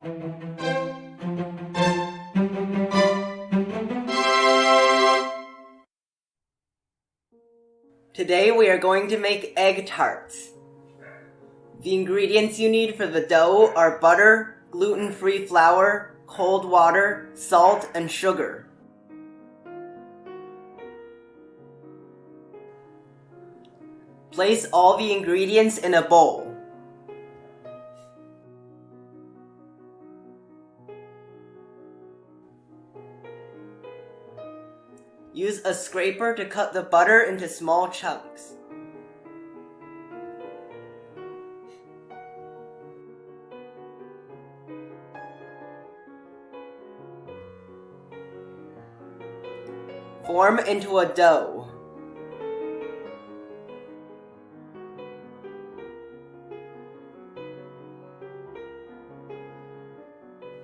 Today we are going to make egg tarts. The ingredients you need for the dough are butter, gluten-free flour, cold water, salt, and sugar. Place all the ingredients in a bowl. Use a scraper to cut the butter into small chunks. Form into a dough.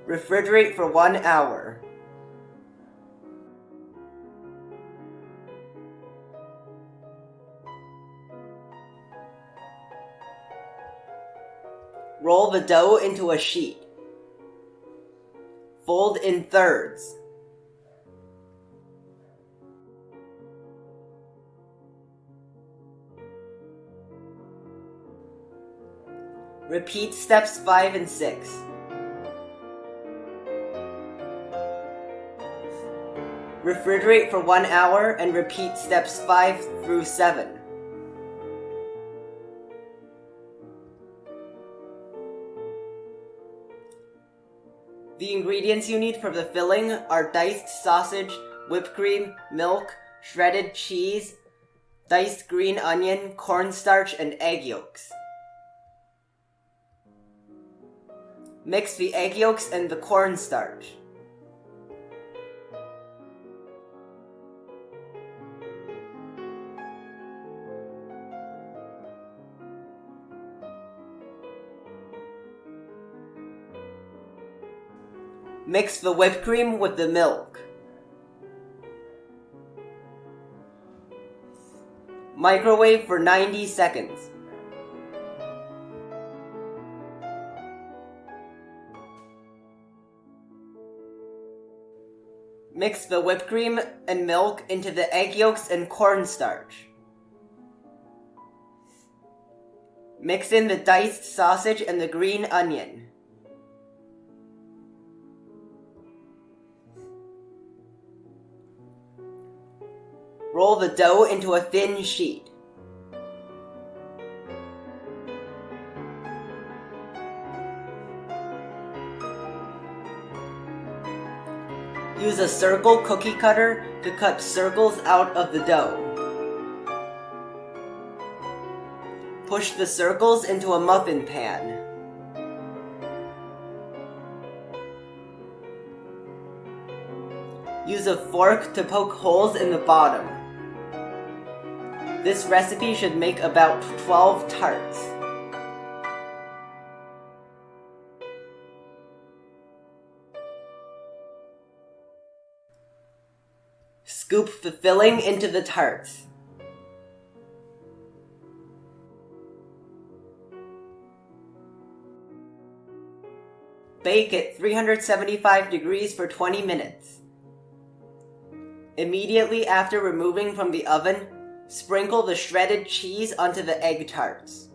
Refrigerate for 1 hour. Roll the dough into a sheet. Fold in thirds. Repeat steps 5 and 6. Refrigerate for 1 hour and repeat steps 5 through 7. The ingredients you need for the filling are diced sausage, whipped cream, milk, shredded cheese, diced green onion, cornstarch, and egg yolks. Mix the egg yolks and the cornstarch. Mix the whipped cream with the milk. Microwave for 90 seconds. Mix the whipped cream and milk into the egg yolks and cornstarch. Mix in the diced sausage and the green onion. Roll the dough into a thin sheet. Use a circle cookie cutter to cut circles out of the dough. Push the circles into a muffin pan. Use a fork to poke holes in the bottom. This recipe should make about 12 tarts. Scoop the filling into the tarts. Bake at 375 degrees for 20 minutes. Immediately after removing from the oven, sprinkle the shredded cheese onto the egg tarts.